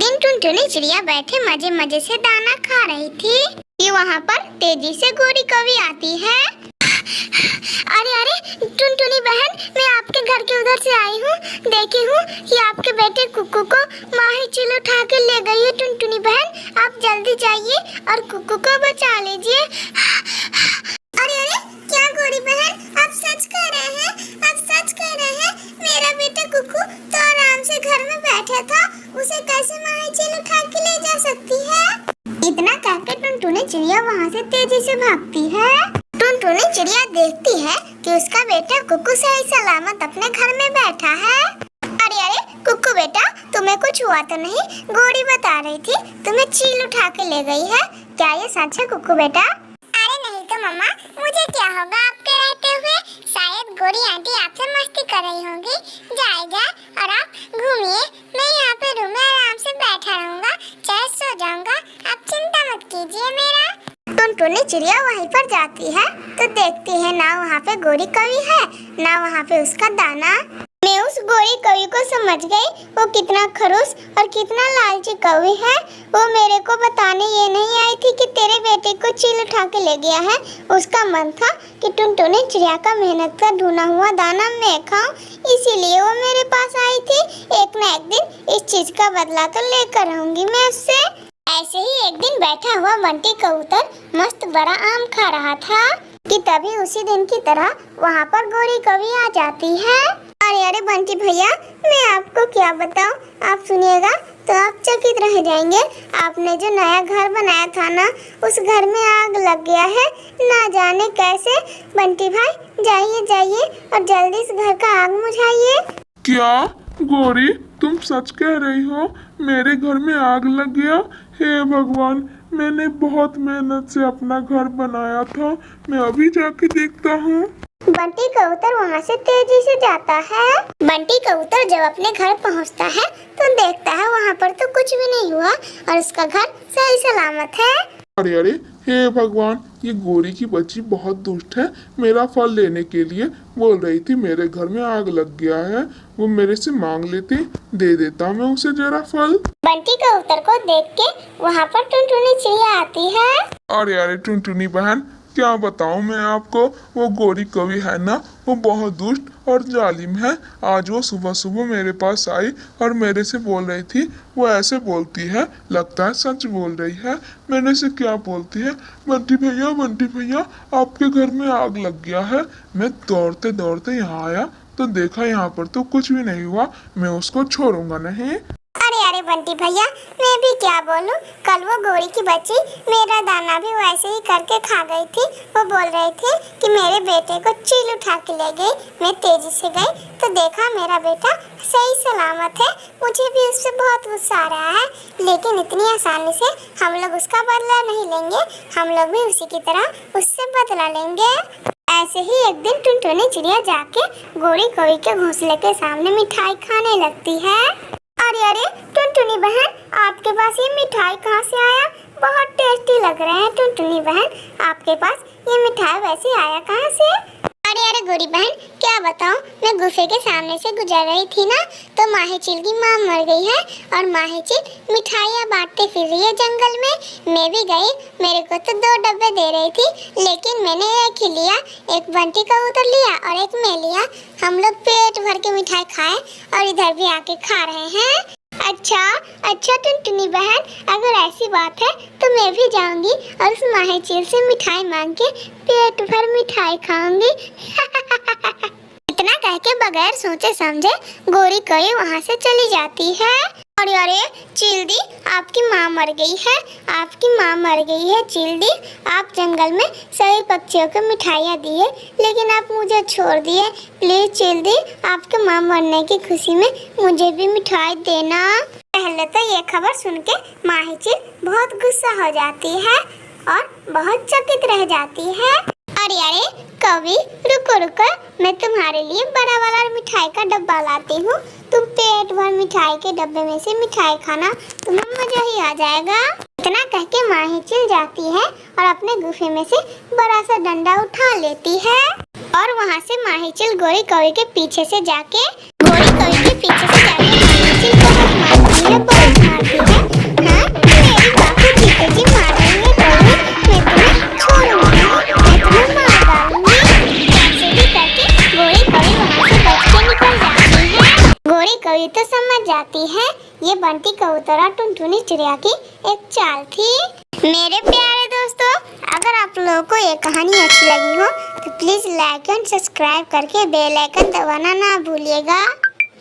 दिन टुनटुनी चिड़िया बैठे मजे मजे से दाना खा रही थी कि वहाँ पर तेजी से गोरी कौवी आती है। अरे अरे टुनटुनी बहन, मैं आपके घर के उधर से आई हूँ। देखी हूँ कि आपके बेटे कुक्कू को माही चिल उठा के ले गई है। टुनटुनी बहन, आप जल्दी जाइए और कुक्कू को बचा लीजिए। अरे अरे क्या गोरी बहन, आप सच कह रहे हैं? आप सच कह रहे हैं? मेरा बेटा कुक्कू तो आराम से घर में बैठा था, उसे कैसे माही चिल उठा के ले जा सकती है? इतना कहकर टुनटुनी चिड़िया वहाँ से तेजी से भागती है। टुनटुनी चिड़िया देखती है कि उसका बेटा कुक्कू सही सलामत अपने घर में बैठा है। अरे अरे कुक्कू बेटा, तुम्हें कुछ हुआ तो नहीं? गोरी बता रही थी तुम्हें चील उठा के ले गई है, क्या ये सच है कुक्कू बेटा? अरे नहीं तो मम्मा, मुझे क्या होगा आपके रहते हुए? शायद गोरी आंटी आपसे मस्ती कर रही होंगी। जाएगा और आप घूमिए, मैं यहाँ पे रूम में आराम से बैठा रहूंगा, चाहे सो जाऊंगा, आप चिंता मत कीजिए मेरा। टुनटुनी चिड़िया वहीं पर जाती है तो देखती है ना वहाँ पे गोरी कौवी है, ना वहाँ पे उसका दाना। मैं उस गोरी कौवी को समझ गई, वो कितना खड़ूस और कितना लालची कौवी है। वो मेरे को बताने ये नहीं आई थी कि तेरे बेटे को चील उठा के ले गया है। उसका मन था कि टुनटुनी चिड़िया का मेहनत का ढूंढा हुआ दाना मैं खाऊं, इसीलिए वो मेरे पास आई थी। एक न एक दिन इस चीज का बदला तो लेकर रहूंगी मैं उससे। ऐसे ही एक दिन बैठा हुआ बंटी कबूतर मस्त बड़ा आम खा रहा था कि तभी उसी दिन की तरह वहाँ पर गोरी कौवी आ जाती है। अरे अरे बंटी भैया, मैं आपको क्या बताऊं, आप सुनिएगा तो आप चकित रह जाएंगे। आपने जो नया घर बनाया था ना, उस घर में आग लग गया है, ना जाने कैसे। बंटी भाई जाइए जाइए और जल्दी इस घर का आग बुझाइए। क्या गोरी, तुम सच कह रही हो? मेरे घर में आग लग गया? हे भगवान, मैंने बहुत मेहनत से अपना घर बनाया था, मैं अभी जाके देखता हूँ। बंटी कबूतर वहाँ से तेजी से जाता है। बंटी कबूतर जब अपने घर पहुँचता है तो देखता है वहाँ पर तो कुछ भी नहीं हुआ और उसका घर सही सलामत है। अरे अरे हे भगवान, ये गोरी की बच्ची बहुत दुष्ट है। मेरा फल लेने के लिए बोल रही थी मेरे घर में आग लग गया है, वो मेरे से मांग लेती, दे देता मैं उसे जरा फल। बंटी कबूतर को देख के वहाँ पर टुनटुनी चिड़िया आती है। अरे अरे टुनटुनी बहन, क्या बताऊं मैं आपको, वो गोरी कौवी है ना, वो बहुत दुष्ट और जालिम है। आज वो सुबह सुबह मेरे पास आई और मेरे से बोल रही थी, वो ऐसे बोलती है लगता है सच बोल रही है। मैंने से क्या बोलती है, बंटी भैया आपके घर में आग लग गया है। मैं दौड़ते दौड़ते यहाँ आया तो देखा यहाँ पर तो कुछ भी नहीं हुआ, मैं उसको छोड़ूंगा नहीं। अरे बंटी भैया, मैं भी क्या बोलूं, कल वो गोरी की बच्ची मेरा दाना भी वैसे ही करके खा गई थी। वो बोल रही थी कि मेरे बेटे को चील उठा के ले गई। मैं तेजी से गई तो देखा मेरा बेटा सही सलामत है। मुझे भी उससे बहुत गुस्सा आ रहा है, लेकिन इतनी आसानी से हम लोग उसका बदला नहीं लेंगे, हम लोग भी उसी की तरह उससे बदला लेंगे। ऐसे ही एक दिन टुनटुनी चिड़िया जाके गोरी कौवी के घोंसले के सामने मिठाई खाने लगती है। अरे अरे टुनटुनी बहन, आपके पास ये मिठाई कहाँ से आया? बहुत टेस्टी लग रहे हैं टुनटुनी बहन, आपके पास ये मिठाई वैसे आया कहाँ से? अरे अरे गोरी बहन, क्या बताऊं, मैं गुफे के सामने से गुजर रही थी ना, तो माही चिल की माँ मर गई है और माही चिल मिठाइयाँ बांटते फिर रही है जंगल में। मैं भी गई, मेरे को तो 2 डब्बे दे रही थी, लेकिन मैंने एक ही लिया, एक बंटी कबूतर लिया और एक मैं लिया। हम लोग पेट भर के मिठाई खाए और इधर भी आके खा रहे हैं। अच्छा टुनटुनी बहन, अगर ऐसी बात है तो मैं भी जाऊंगी और उस माही चिल से मिठाई मांग के पेट भर मिठाई खाऊंगी। इतना कह के बगैर सोचे समझे गोरी कौवी वहाँ से चली जाती है। अरे अरे चिल दी, आपकी माँ मर गई है, आपकी माँ मर गई है चिल दी। आप जंगल में सभी पक्षियों को मिठाइयाँ दिए, लेकिन आप मुझे छोड़ दिए। प्लीज चिल दी, आपके माँ मरने की खुशी में मुझे भी मिठाई देना। पहले तो ये खबर सुन के माही चिल बहुत गुस्सा हो जाती है और बहुत चकित रह जाती है। अरे अरे कौवी, रुको, मैं तुम्हारे लिए बड़ा वाला मिठाई का डब्बा लाती हूँ। तुम पेट भर मिठाई के डब्बे में से मिठाई खाना, तुम्हें मजा ही आ जाएगा। इतना कह के माही चिल जाती है और अपने गुफे में से बड़ा सा डंडा उठा लेती है और वहाँ से माही चिल गोरी कौवी के पीछे से जाके माही चिल को बहुत मारती है। समझ जाती हैं। ये बंटी कबूतर और टुनटुनी चिड़िया की एक चाल थी। मेरे प्यारे दोस्तों, अगर आप लोगों को ये कहानी अच्छी लगी हो तो प्लीज लाइक एंड सब्सक्राइब करके बेल आइकन दबाना ना भूलिएगा।